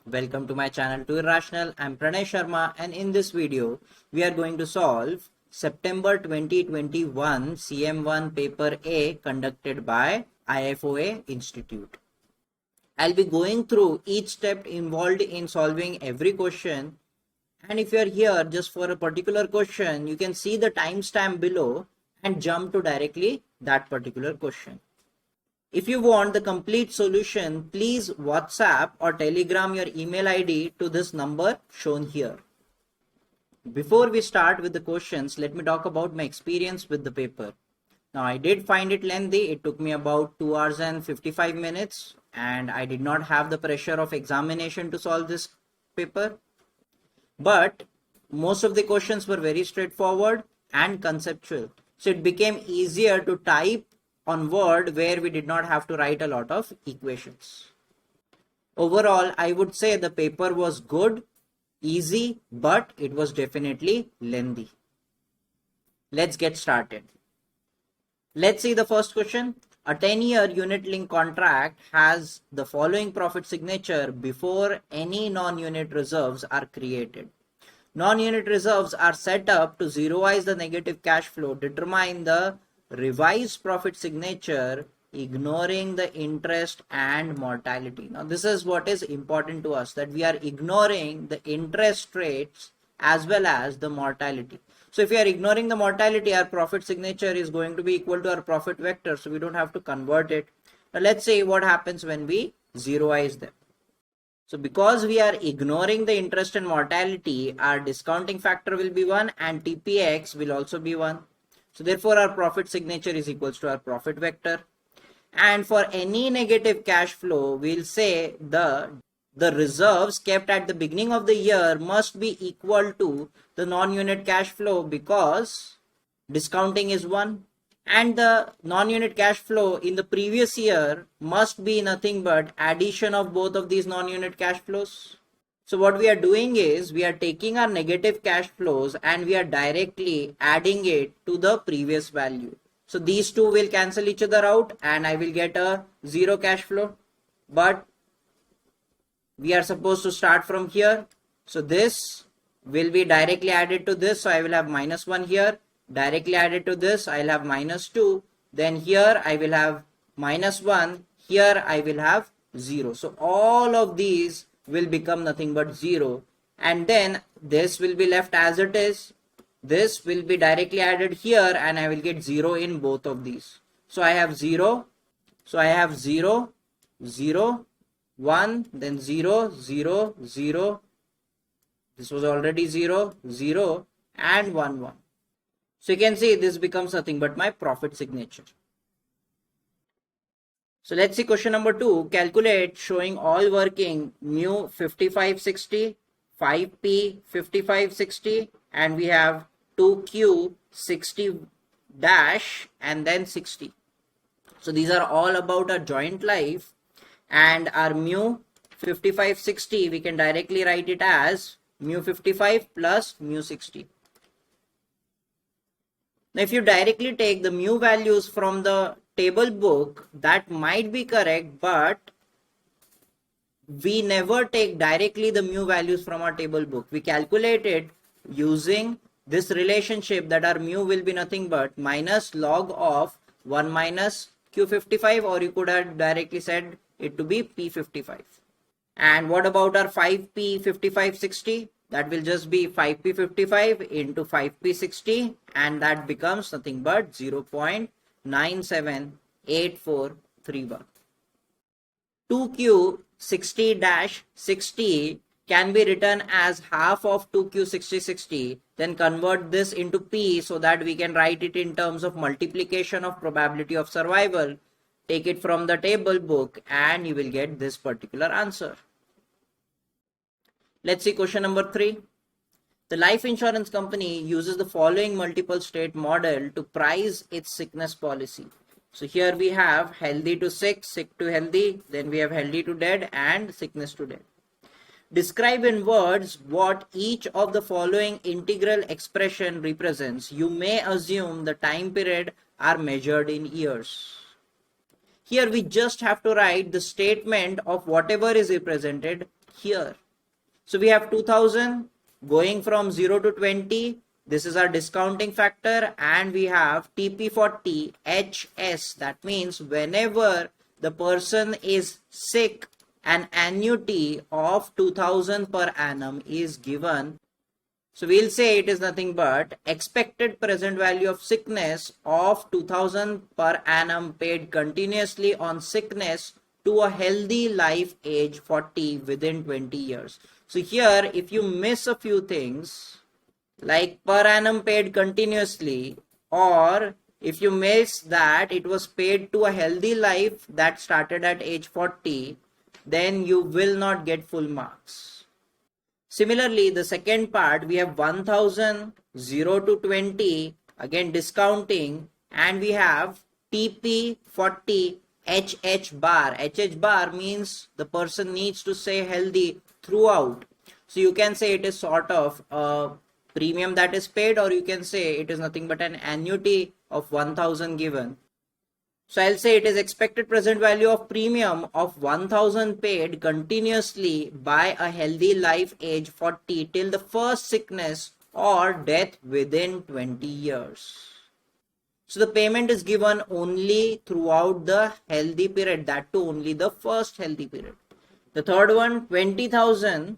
Welcome to my channel Too Irrational. I'm Pranay Sharma, and in this video we are going to solve September 2021 CM1 paper A conducted by IFOA Institute. I'll be going through each step involved in solving every question, and if you are here just for a particular question, you can see the timestamp below and jump to directly that particular question. If you want the complete solution, please WhatsApp or Telegram your email ID to this number shown here. Before we start with the questions, let me talk about my experience with the paper. Now, I did find it lengthy. It took me about 2 hours and 55 minutes, and I did not have the pressure of examination to solve this paper. But most of the questions were very straightforward and conceptual. So it became easier to type on Word where we did not have to write a lot of equations. Overall, I would say the paper was good, easy, but it was definitely lengthy. Let's get started. Let's see the first question. A 10-year unit-linked contract has the following profit signature before any non-unit reserves are created. Non-unit reserves are set up to zeroize the negative cash flow, determine the revised profit signature, ignoring the interest and mortality. Now, this is what is important to us, that we are ignoring the interest rates as well as the mortality. So if we are ignoring the mortality, our profit signature is going to be equal to our profit vector, so we don't have to convert it. Now let's see what happens when we zeroize them. So because we are ignoring the interest and mortality, our discounting factor will be 1 and TPX will also be 1. So therefore our profit signature is equals to our profit vector. And for any negative cash flow, we'll say the reserves kept at the beginning of the year must be equal to the non-unit cash flow because discounting is 1. And the non-unit cash flow in the previous year must be nothing but addition of both of these non-unit cash flows. So what we are doing is we are taking our negative cash flows and we are directly adding it to the previous value. So these two will cancel each other out and I will get a 0 cash flow. But we are supposed to start from here. So this will be directly added to this. So I will have -1 here. Directly added to this, I'll have -2. Then here I will have -1. Here I will have 0. So all of these will become nothing but 0. And then this will be left as it is. This will be directly added here and I will get 0 in both of these. So I have 0. So I have 0, 0, 1, then 0, 0, 0. This was already 0, 0 and 1, 1. So you can see this becomes nothing but my profit signature. So let's see question number 2. Calculate showing all working mu 5560, 5p 5560, and we have 2q 60 dash and then 60. So these are all about our joint life, and our mu 5560 we can directly write it as mu 55 plus mu 60. Now if you directly take the mu values from the table book, that might be correct, but we never take directly the mu values from our table book. We calculate it using this relationship that our mu will be nothing but minus log of 1 minus q55, or you could have directly said it to be p55. And what about our 5p 5560? That will just be 5p55 into 5p60, and that becomes nothing but 0.978431. 2q 60-60 can be written as half of 2q 6060. Then convert this into p so that we can write it in terms of multiplication of probability of survival. Take it from the table book and you will get this particular answer. Let's see question number 3. The life insurance company uses the following multiple state model to price its sickness policy. So here we have healthy to sick, sick to healthy, then we have healthy to dead and sickness to dead. Describe in words what each of the following integral expression represents. You may assume the time period are measured in years. Here we just have to write the statement of whatever is represented here. So we have 2000 going from 0 to 20. This is our discounting factor, and we have TP40 HS. That means whenever the person is sick, an annuity of 2000 per annum is given. So we'll say it is nothing but expected present value of sickness of 2000 per annum paid continuously on sickness to a healthy life age 40 within 20 years. So here if you miss a few things like per annum paid continuously, or if you miss that it was paid to a healthy life that started at age 40, then you will not get full marks. Similarly, the second part, we have 1000, 0 to 20, again discounting, and we have TP40 HH bar. HH bar means the person needs to stay healthy throughout. So you can say it is sort of a premium that is paid, or you can say it is nothing but an annuity of 1000 given. So I'll say it is expected present value of premium of 1000 paid continuously by a healthy life age 40 till the first sickness or death within 20 years. So the payment is given only throughout the healthy period, that too only the first healthy period. The third one, 20,000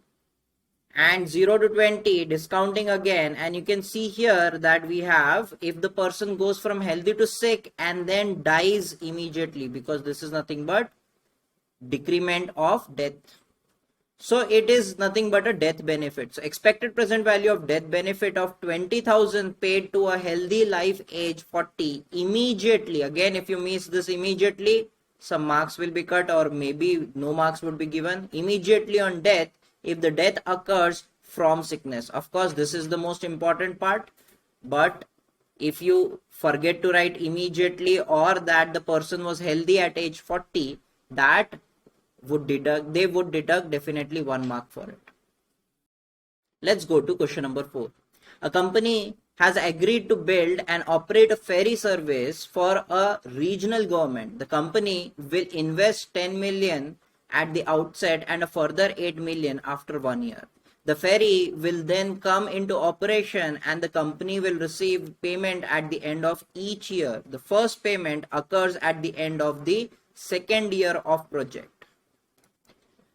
and 0 to 20 discounting again, and you can see here that we have if the person goes from healthy to sick and then dies immediately, because this is nothing but decrement of death. So it is nothing but a death benefit. So expected present value of death benefit of 20,000 paid to a healthy life age 40 immediately. Again, if you miss this immediately, some marks will be cut, or maybe no marks would be given. Immediately on death, if the death occurs from sickness. Of course, this is the most important part, but if you forget to write immediately or that the person was healthy at age 40, that would deduct, they would deduct definitely 1 mark for it. Let's go to question number 4. A company has agreed to build and operate a ferry service for a regional government. The company will invest 10 million at the outset and a further 8 million after 1 year. The ferry will then come into operation and the company will receive payment at the end of each year. The first payment occurs at the end of the second year of project.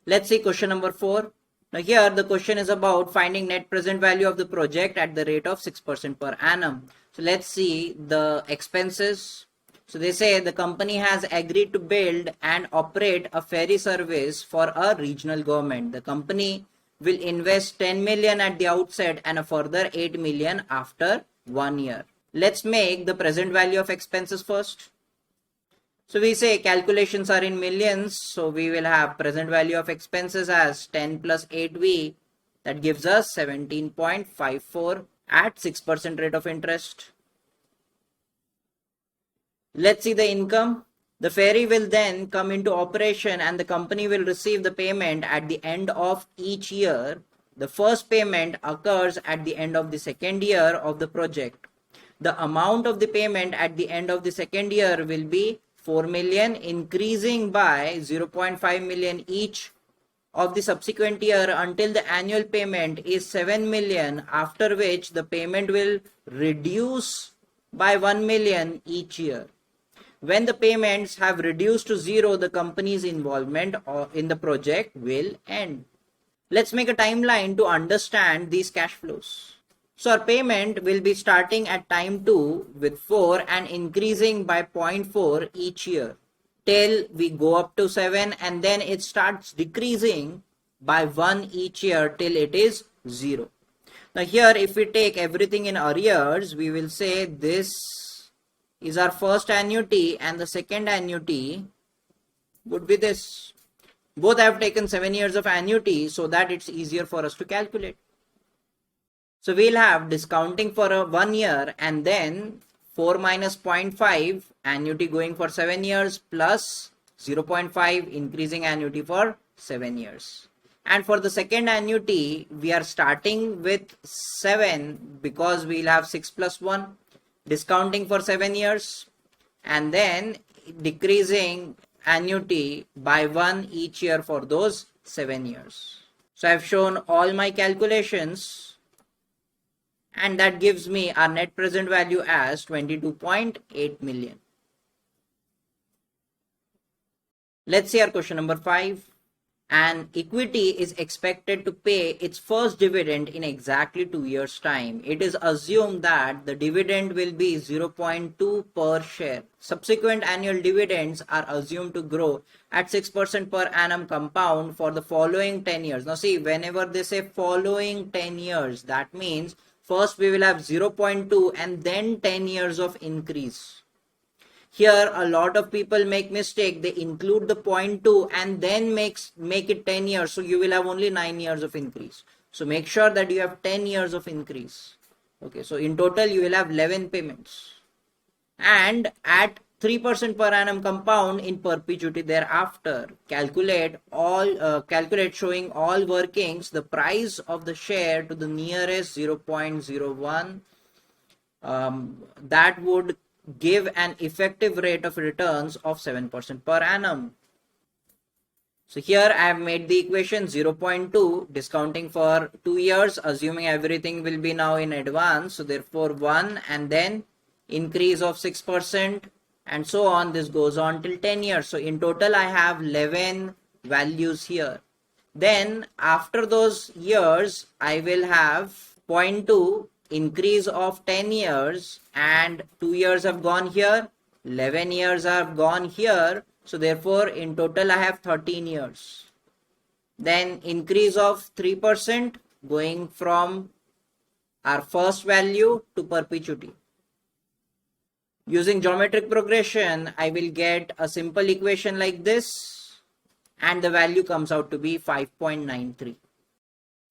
Let's see question number 4. Now here the question is about finding net present value of the project at the rate of 6% per annum. So let's see the expenses. So they say the company has agreed to build and operate a ferry service for a regional government. The company will invest 10 million at the outset and a further 8 million after 1 year. Let's make the present value of expenses first. So we say calculations are in millions. So we will have present value of expenses as 10 plus 8V. That gives us 17.54 at 6% rate of interest. Let's see the income. The ferry will then come into operation and the company will receive the payment at the end of each year. The first payment occurs at the end of the second year of the project. The amount of the payment at the end of the second year will be 4 million, increasing by 0.5 million each of the subsequent year until the annual payment is 7 million, after which the payment will reduce by 1 million each year. When the payments have reduced to 0, the company's involvement in the project will end. Let's make a timeline to understand these cash flows. So our payment will be starting at time 2 with 4 and increasing by 0.4 each year till we go up to 7, and then it starts decreasing by 1 each year till it is 0. Now here if we take everything in arrears, we will say this is our first annuity and the second annuity would be this. Both have taken 7 years of annuity so that it's easier for us to calculate. So we'll have discounting for 1 year and then 4 minus 0.5 annuity going for 7 years plus 0.5 increasing annuity for 7 years. And for the second annuity, we are starting with 7 because we'll have 6 plus 1. Discounting for 7 years, and then decreasing annuity by 1 each year for those 7 years. So I've shown all my calculations, and that gives me our net present value as 22.8 million. Let's see our question number 5. An equity is expected to pay its first dividend in exactly 2 years' time. It is assumed that the dividend will be 0.2 per share. Subsequent annual dividends are assumed to grow at 6% per annum compound for the following 10 years. Now see, whenever they say following 10 years, that means first we will have 0.2 and then 10 years of increase. Here a lot of people make mistake. They include the 0.2 and then make it 10 years. So you will have only 9 years of increase. So make sure that you have 10 years of increase. Okay, so in total you will have 11 payments. And at 3% per annum compound in perpetuity thereafter. Calculate showing all workings the price of the share to the nearest 0.01. That would give an effective rate of returns of 7% per annum. So here I have made the equation 0.2 discounting for 2 years, assuming everything will be now in advance. So therefore 1 and then increase of 6% and so on. This goes on till 10 years. So in total I have 11 values here. Then after those years I will have 0.2 increase of 10 years, and 2 years have gone here, 11 years have gone here. So therefore in total I have 13 years. Then increase of 3% going from our first value to perpetuity. Using geometric progression, I will get a simple equation like this, and the value comes out to be 5.93.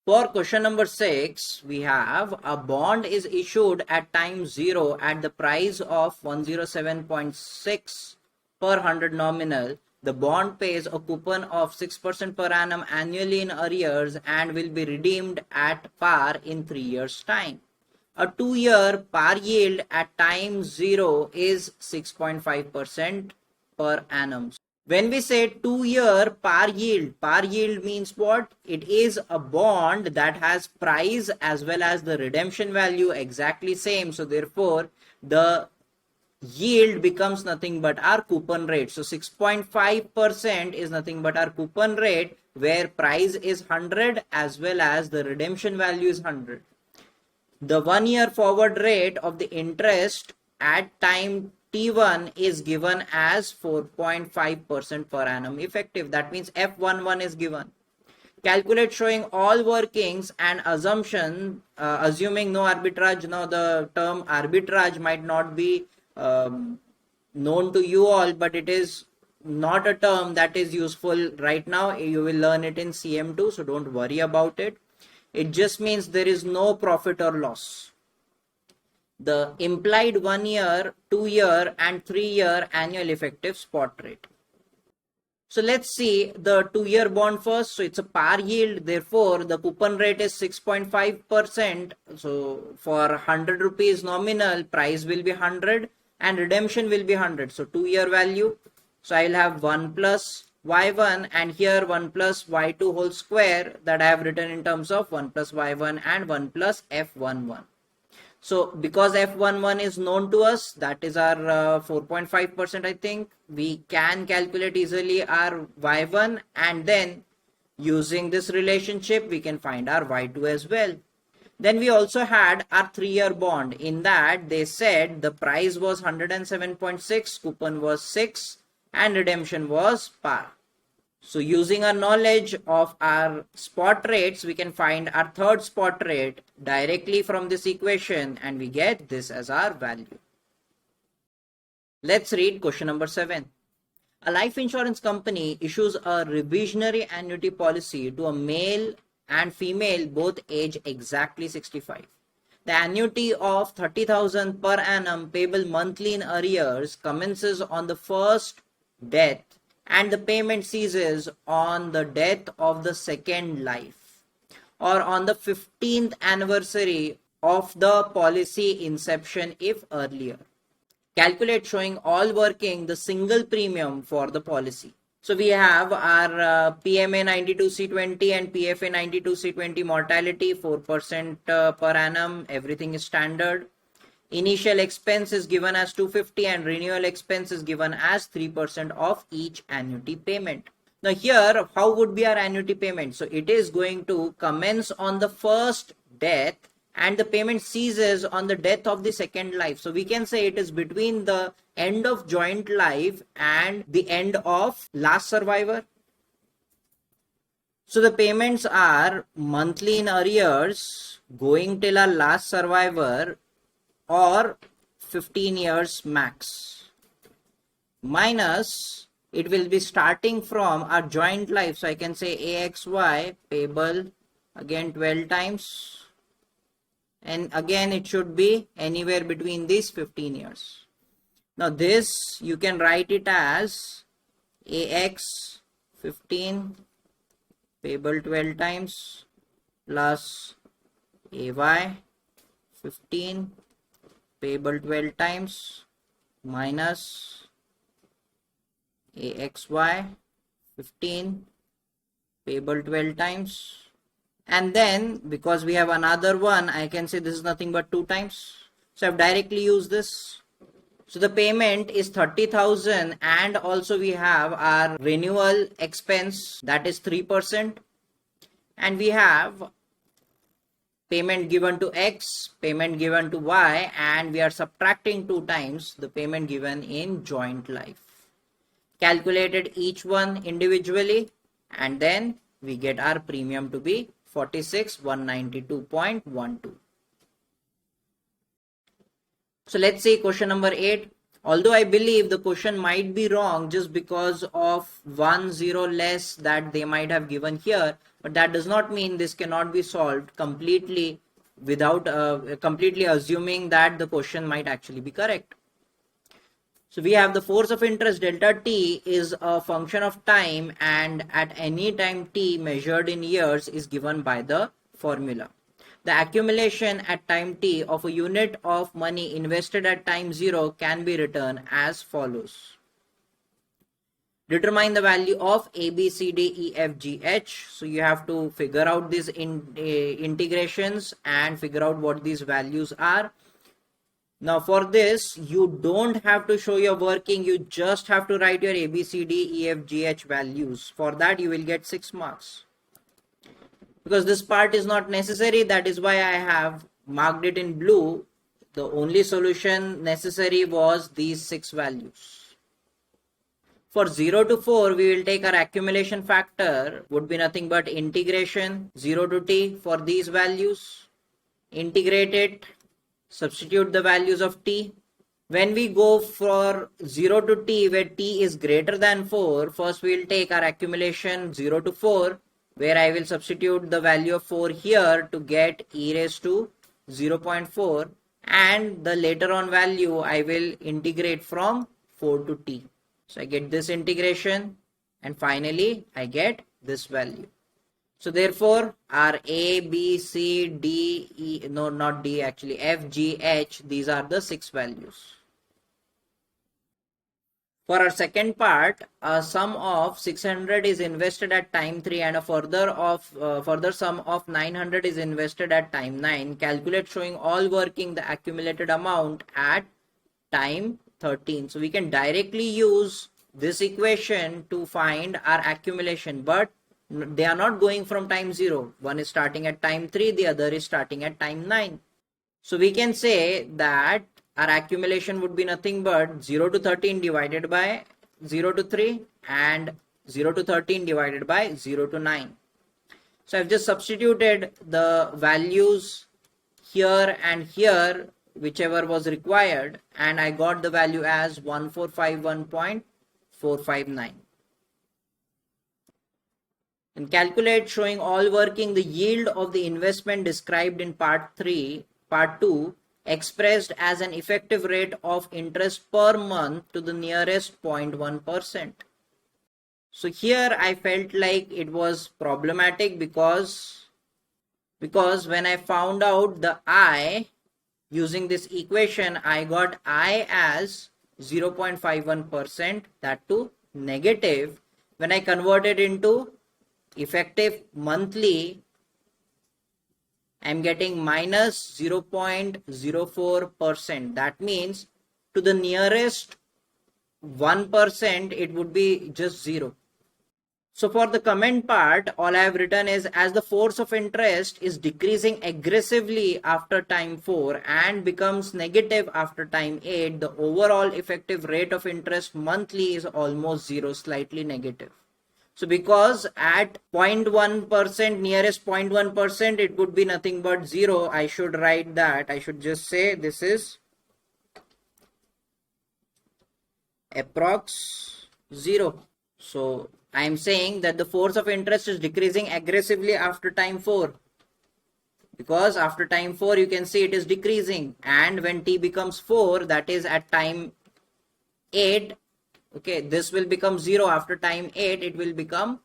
For question number 6, we have a bond is issued at time 0 at the price of 107.6 per 100 nominal. The bond pays a coupon of 6% per annum annually in arrears and will be redeemed at par in 3 years' time. A 2-year par yield at time 0 is 6.5% per annum. When we say 2-year par yield means what? It is a bond that has price as well as the redemption value exactly same. So therefore the yield becomes nothing but our coupon rate. So 6.5% is nothing but our coupon rate, where price is 100 as well as the redemption value is 100. The 1-year forward rate of the interest at time T1 is given as 4.5% per annum effective. That means F11 is given. Calculate showing all workings and assumption, assuming no arbitrage. Now the term arbitrage might not be known to you all, but it is not a term that is useful right now. You will learn it in CM2, so don't worry about it. It just means there is no profit or loss. The implied 1-year, 2-year and 3-year annual effective spot rate. So let's see the 2-year bond first. So it's a par yield, therefore the coupon rate is 6.5%. So for 100 rupees nominal, price will be 100 and redemption will be 100. So 2-year value. So I will have 1 plus y1 and here 1 plus y2 whole square, that I have written in terms of 1 plus y1 and 1 plus f11. So because F11 is known to us, that is our 4.5%, I think, we can calculate easily our Y1, and then using this relationship, we can find our Y2 as well. Then we also had our 3-year bond. In that, they said the price was 107.6, coupon was 6, and redemption was par. So using our knowledge of our spot rates, we can find our third spot rate directly from this equation, and we get this as our value. Let's read question number 7. A life insurance company issues a revisionary annuity policy to a male and female, both age exactly 65. The annuity of 30,000 per annum payable monthly in arrears commences on the first death, and the payment ceases on the death of the second life or on the 15th anniversary of the policy inception if earlier. Calculate showing all working the single premium for the policy. So we have our PMA 92C20 and PFA 92C20 mortality, 4% per annum, everything is standard. Initial expense is given as 250 and renewal expense is given as 3% of each annuity payment. Now here, how would be our annuity payment? So it is going to commence on the first death and the payment ceases on the death of the second life. So we can say it is between the end of joint life and the end of last survivor. So the payments are monthly in arrears going till our last survivor or 15 years max, minus it will be starting from our joint life. So I can say AXY payable again 12 times, and again it should be anywhere between these 15 years. Now this you can write it as AX 15 payable 12 times plus AY 15 payable 12 times minus AXY 15 payable 12 times, and then because we have another one, I can say this is nothing but 2 times. So I've directly used this. So the payment is 30,000 and also we have our renewal expense, that is 3%, and we have payment given to X, payment given to Y, and we are subtracting 2 times the payment given in joint life. Calculated each one individually and then we get our premium to be 46,192.12. So let's say question number 8. Although I believe the question might be wrong just because of 1 0 less that they might have given here, but that does not mean this cannot be solved completely without completely assuming that the question might actually be correct. So we have the force of interest delta t is a function of time, and at any time t measured in years is given by the formula. The accumulation at time t of a unit of money invested at time 0 can be written as follows. Determine the value of A, B, C, D, E, F, G, H. So you have to figure out these integrations and figure out what these values are. Now for this, you don't have to show your working, you just have to write your A, B, C, D, E, F, G, H values. For that you will get 6 marks. Because this part is not necessary, that is why I have marked it in blue. The only solution necessary was these 6 values. For 0 to 4, we will take our accumulation factor, would be nothing but integration 0 to t for these values. Integrate it, substitute the values of t. When we go for 0 to t where t is greater than 4, first we will take our accumulation 0 to 4, where I will substitute the value of 4 here to get e raised to 0.4, and the later on value I will integrate from 4 to t. So I get this integration and finally I get this value. So therefore our A, B, C, D, E, no not D actually, F, G, H, these are the 6 values. For our second part, a sum of 600 is invested at time 3 and a further sum of 900 is invested at time 9. Calculate showing all working the accumulated amount at time 13. So we can directly use this equation to find our accumulation, but they are not going from time 0. One is starting at time 3, the other is starting at time 9. So we can say that our accumulation would be nothing but 0 to 13 divided by 0 to 3 and 0 to 13 divided by 0 to 9. So I've just substituted the values here and here, whichever was required, and I got the value as 1451.459. And calculate showing all working the yield of the investment described in part 2 expressed as an effective rate of interest per month to the nearest 0.1%. So here I felt like it was problematic because when I found out the I, Using this equation, I got I as 0.51%, that too negative. When I convert it into effective monthly, I'm getting minus 0.04%. That means to the nearest 1%, it would be just 0. So for the comment part, all I have written is, as the force of interest is decreasing aggressively after time 4 and becomes negative after time 8, the overall effective rate of interest monthly is almost 0, slightly negative. So because at 0.1%, nearest 0.1%, it would be nothing but 0, I should write that. I should just say this is approx 0. So I am saying that the force of interest is decreasing aggressively after time 4. Because after time 4, you can see it is decreasing. And when t becomes 4, that is at time 8, okay, this will become 0. After time 8, it will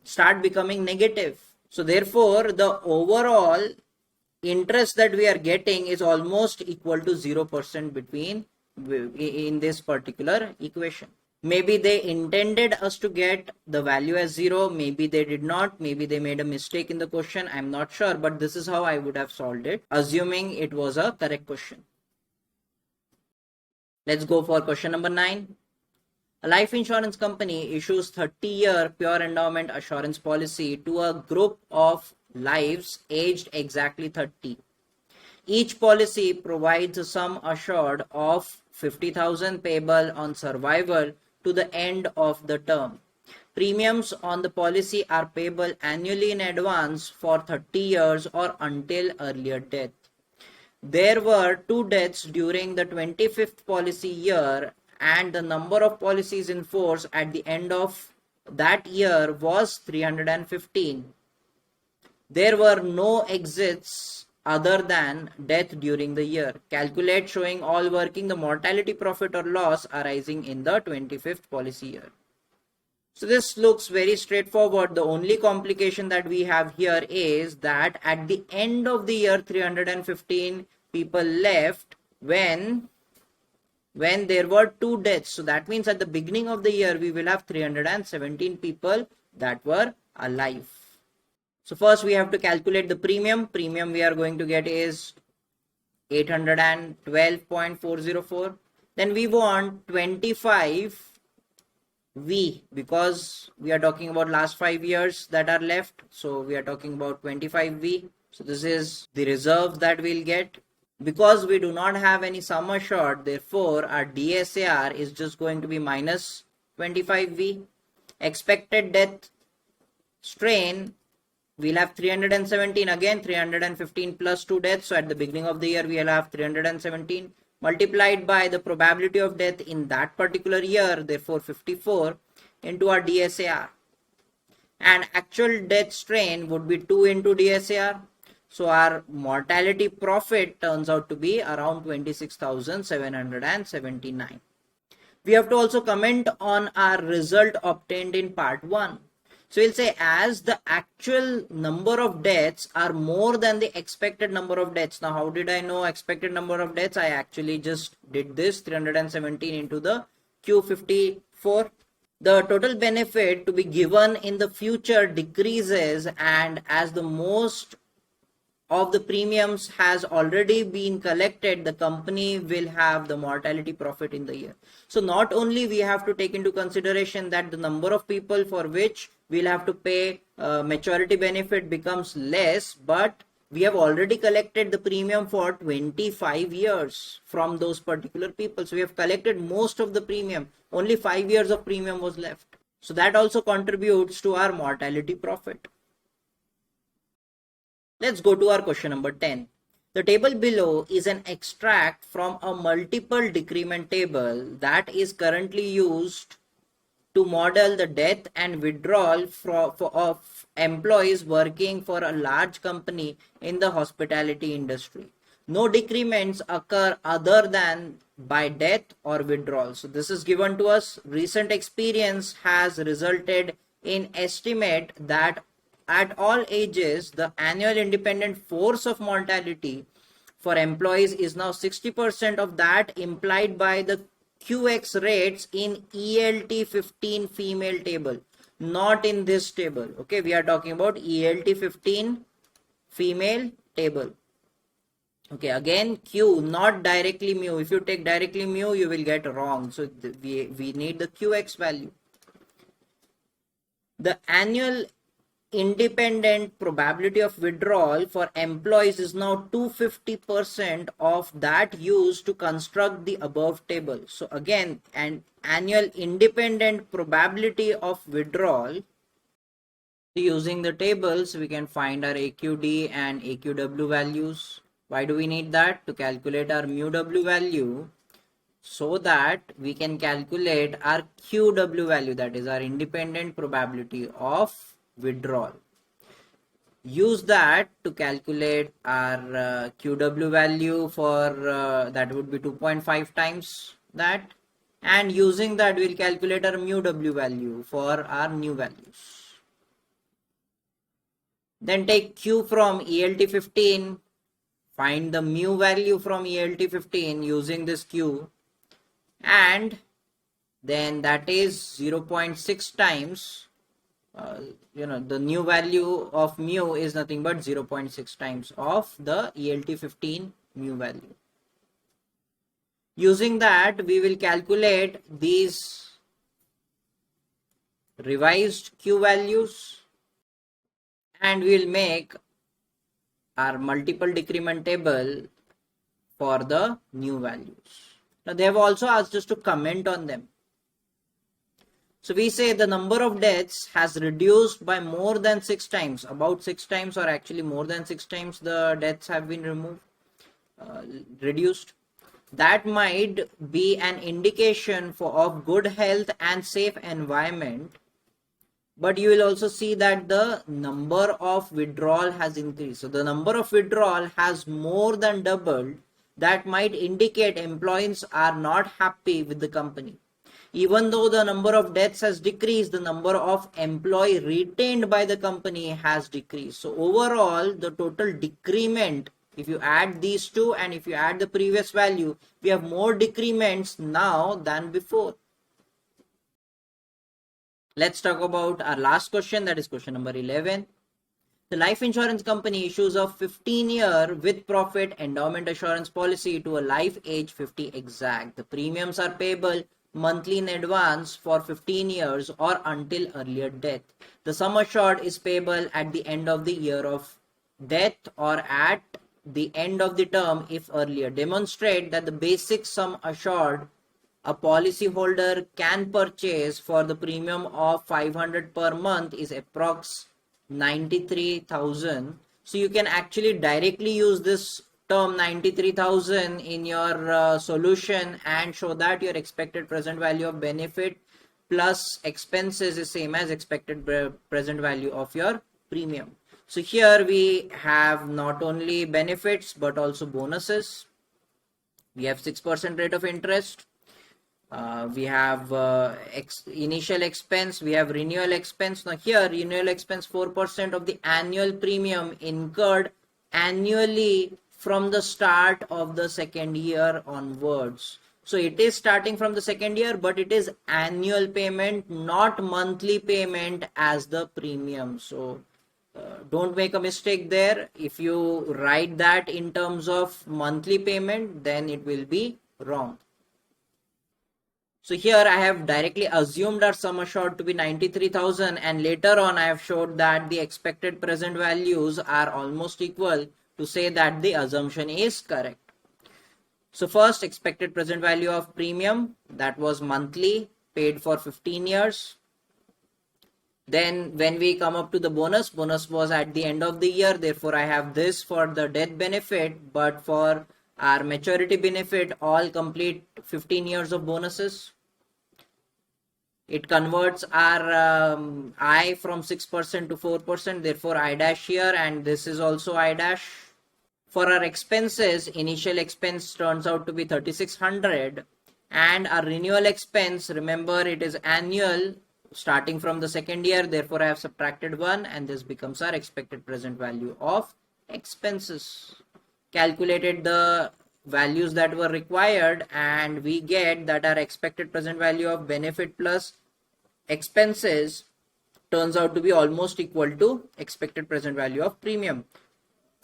start becoming negative. So therefore, the overall interest that we are getting is almost equal to 0% in this particular equation. Maybe they intended us to get the value as 0. Maybe they did not. Maybe they made a mistake in the question. I'm not sure, but this is how I would have solved it, assuming it was a correct question. Let's go for question number 9. A life insurance company issues 30-year pure endowment assurance policy to a group of lives aged exactly 30. Each policy provides a sum assured of 50,000 payable on survival to the end of the term. Premiums on the policy are payable annually in advance for 30 years or until earlier death. There were 2 deaths during the 25th policy year, and the number of policies in force at the end of that year was 315. There were no exits other than death during the year. Calculate showing all working the mortality profit or loss arising in the 25th policy year. So this looks very straightforward. The only complication that we have here is that at the end of the year, 315 people left when there were 2 deaths. So that means at the beginning of the year, we will have 317 people that were alive. So first we have to calculate the premium. Premium we are going to get is 812.404. Then we want 25 V, because we are talking about last 5 years that are left. So we are talking about 25 V. So this is the reserve that we'll get. Because we do not have any sum assured, therefore our DSAR is just going to be minus 25 V. Expected death strain, we'll have 317, again 315 plus 2 deaths. So at the beginning of the year, we'll have 317 multiplied by the probability of death in that particular year, therefore 54, into our DSAR. And actual death strain would be 2 into DSAR. So our mortality profit turns out to be around 26,779. We have to also comment on our result obtained in part 1. So we'll say, as the actual number of deaths are more than the expected number of deaths. Now, how did I know expected number of deaths? I actually just did this 317 into the Q54. The total benefit to be given in the future decreases, and as the most of the premiums has already been collected, the company will have the mortality profit in the year. So not only we have to take into consideration that the number of people for which we'll have to pay maturity benefit becomes less, but we have already collected the premium for 25 years from those particular people. So we have collected most of the premium. Only 5 years of premium was left. So that also contributes to our mortality profit. Let's go to our question number 10. The table below is an extract from a multiple decrement table that is currently used to model the death and withdrawal of employees working for a large company in the hospitality industry. No decrements occur other than by death or withdrawal. So this is given to us. Recent experience has resulted in estimate that at all ages, the annual independent force of mortality for employees is now 60% of that implied by the QX rates in ELT 15 female table, not in this table. Okay, we are talking about ELT 15 female table. Okay, again Q, not directly mu. If you take directly mu, you will get wrong. So we need the QX value. The annual independent probability of withdrawal for employees is now 250% of that used to construct the above table. So again, an annual independent probability of withdrawal, using the tables we can find our AQD and AQW values. Why do we need that? To calculate our mu W value, so that we can calculate our QW value, that is our independent probability of withdrawal. Use that to calculate our QW value for that would be 2.5 times that, and using that we'll calculate our mu W value for our new values. Then take Q from ELT 15, find the mu value from ELT 15 using this Q, and then that is 0.6 times the new value of mu is nothing but 0.6 times of the ELT 15 mu value. Using that we will calculate these revised Q values, and we will make our multiple decrement table for the new values. Now they have also asked us to comment on them. So we say the number of deaths has reduced by more than 6 times, about 6 times, or actually more than 6 times the deaths have been reduced. That might be an indication of good health and safe environment. But you will also see that the number of withdrawal has increased. So the number of withdrawal has more than doubled. That might indicate employees are not happy with the company. Even though the number of deaths has decreased, the number of employee retained by the company has decreased. So overall, the total decrement, if you add these two and if you add the previous value, we have more decrements now than before. Let's talk about our last question, that is question number 11. The life insurance company issues a 15-year with profit endowment assurance policy to a life age 50 exact. The premiums are payable monthly in advance for 15 years or until earlier death. The sum assured is payable at the end of the year of death or at the end of the term if earlier. Demonstrate that the basic sum assured a policyholder can purchase for the premium of 500 per month is approx 93,000. So you can actually directly use this term 93,000 in your solution and show that your expected present value of benefit plus expenses is same as expected present value of your premium. So here we have not only benefits but also bonuses. We have 6% rate of interest. We have initial expense, we have renewal expense. Now here renewal expense 4% of the annual premium incurred annually from the start of the second year onwards. So it is starting from the second year, but it is annual payment, not monthly payment as the premium. So don't make a mistake there. If you write that in terms of monthly payment, then it will be wrong. So here I have directly assumed our sum assured to be 93,000, and later on I have showed that the expected present values are almost equal to say that the assumption is correct. So first, expected present value of premium, that was monthly, paid for 15 years. Then when we come up to the bonus was at the end of the year, therefore I have this for the death benefit, but for our maturity benefit, all complete 15 years of bonuses. It converts our I from 6% to 4%, therefore I dash here, and this is also I dash. For our expenses, initial expense turns out to be 3,600, and our renewal expense, remember it is annual starting from the second year, therefore I have subtracted 1, and this becomes our expected present value of expenses. calculated the values that were required, and we get that our expected present value of benefit plus expenses turns out to be almost equal to expected present value of premium.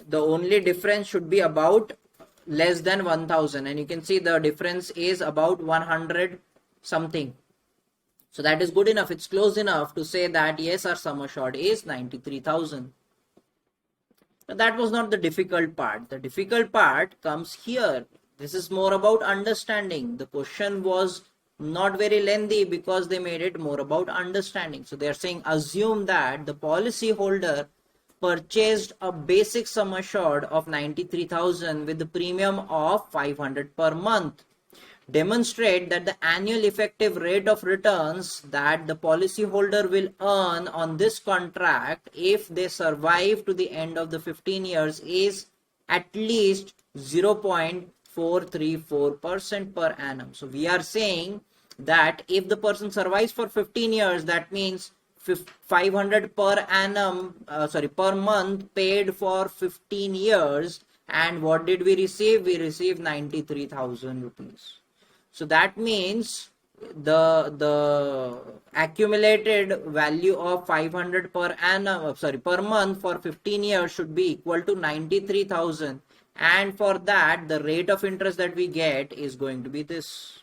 The only difference should be about less than 1000, and you can see the difference is about 100 something. So that is good enough. It's close enough to say that yes, our sum assured is 93,000. That was not the difficult part. The difficult part comes here. This is more about understanding. The question was not very lengthy because they made it more about understanding. So they are saying assume that the policy holder purchased a basic sum assured of 93,000 with the premium of 500 per month. Demonstrate that the annual effective rate of returns that the policyholder will earn on this contract if they survive to the end of the 15 years is at least 0.434% per annum. So we are saying that if the person survives for 15 years, that means 500 per annum, per month paid for 15 years. And what did we receive? We received 93,000 rupees. So that means the accumulated value of 500 per annum, per month for 15 years should be equal to 93,000. And for that, the rate of interest that we get is going to be this.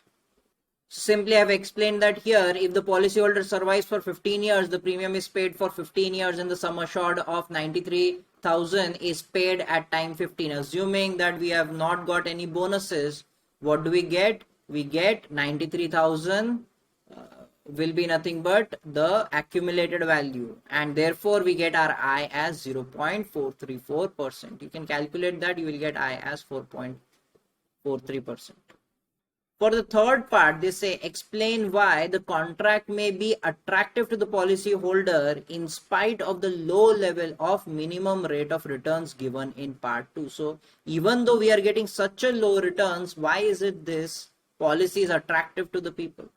Simply I have explained that here, if the policyholder survives for 15 years, the premium is paid for 15 years and the sum assured of 93,000 is paid at time 15. Assuming that we have not got any bonuses, what do we get? We get 93,000 will be nothing but the accumulated value, and therefore we get our I as 0.434%. You can calculate that, you will get I as 4.43%. For the third part, they say explain why the contract may be attractive to the policy holder in spite of the low level of minimum rate of returns given in part 2. So even though we are getting such a low returns, why is it this policy is attractive to the people?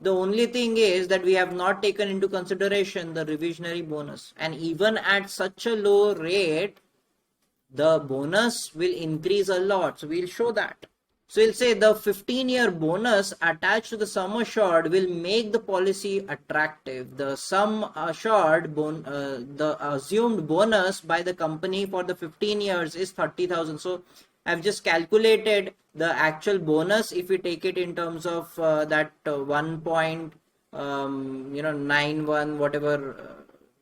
The only thing is that we have not taken into consideration the revisionary bonus, and even at such a low rate, the bonus will increase a lot. So we'll show that. So we'll say the 15-year bonus attached to the sum assured will make the policy attractive. The sum assured, the assumed bonus by the company for the 15 years is 30,000. So I've just calculated the actual bonus if we take it in terms of that 1.91 whatever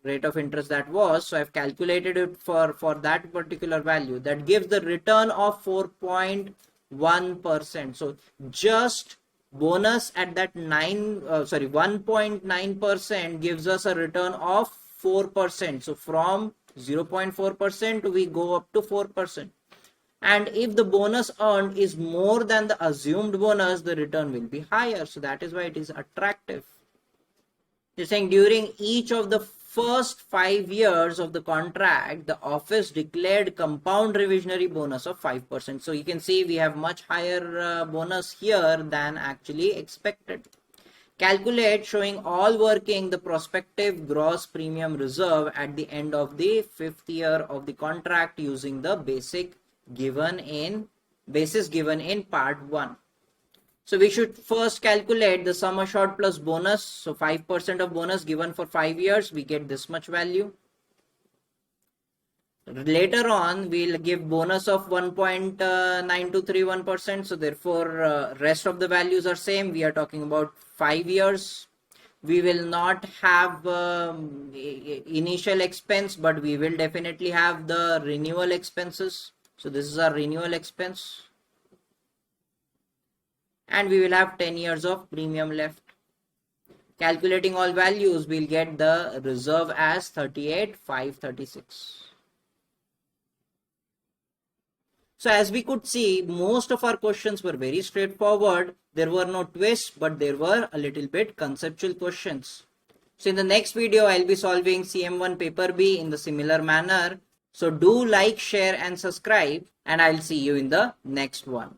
rate of interest that was. So I've calculated it for that particular value. That gives the return of 4.1%. So just bonus at that 1.9% gives us a return of 4%. So from 0.4% we go up to 4%. And if the bonus earned is more than the assumed bonus, the return will be higher. So that is why it is attractive. They're saying during each of the first 5 years of the contract, the office declared compound revisionary bonus of 5%. So you can see we have much higher bonus here than actually expected. Calculate showing all working the prospective gross premium reserve at the end of the 5th year of the contract using the basis given in part 1. So we should first calculate the sum assured plus bonus. So 5% of bonus given for 5 years, we get this much value. Later on, we'll give bonus of 1.9231%. So therefore, rest of the values are same. We are talking about 5 years. We will not have initial expense, but we will definitely have the renewal expenses. So this is our renewal expense. And we will have 10 years of premium left. Calculating all values, we'll get the reserve as 38,536. So as we could see, most of our questions were very straightforward. There were no twists, but there were a little bit conceptual questions. So in the next video, I'll be solving CM1 paper B in the similar manner. So do like, share and subscribe, and I'll see you in the next one.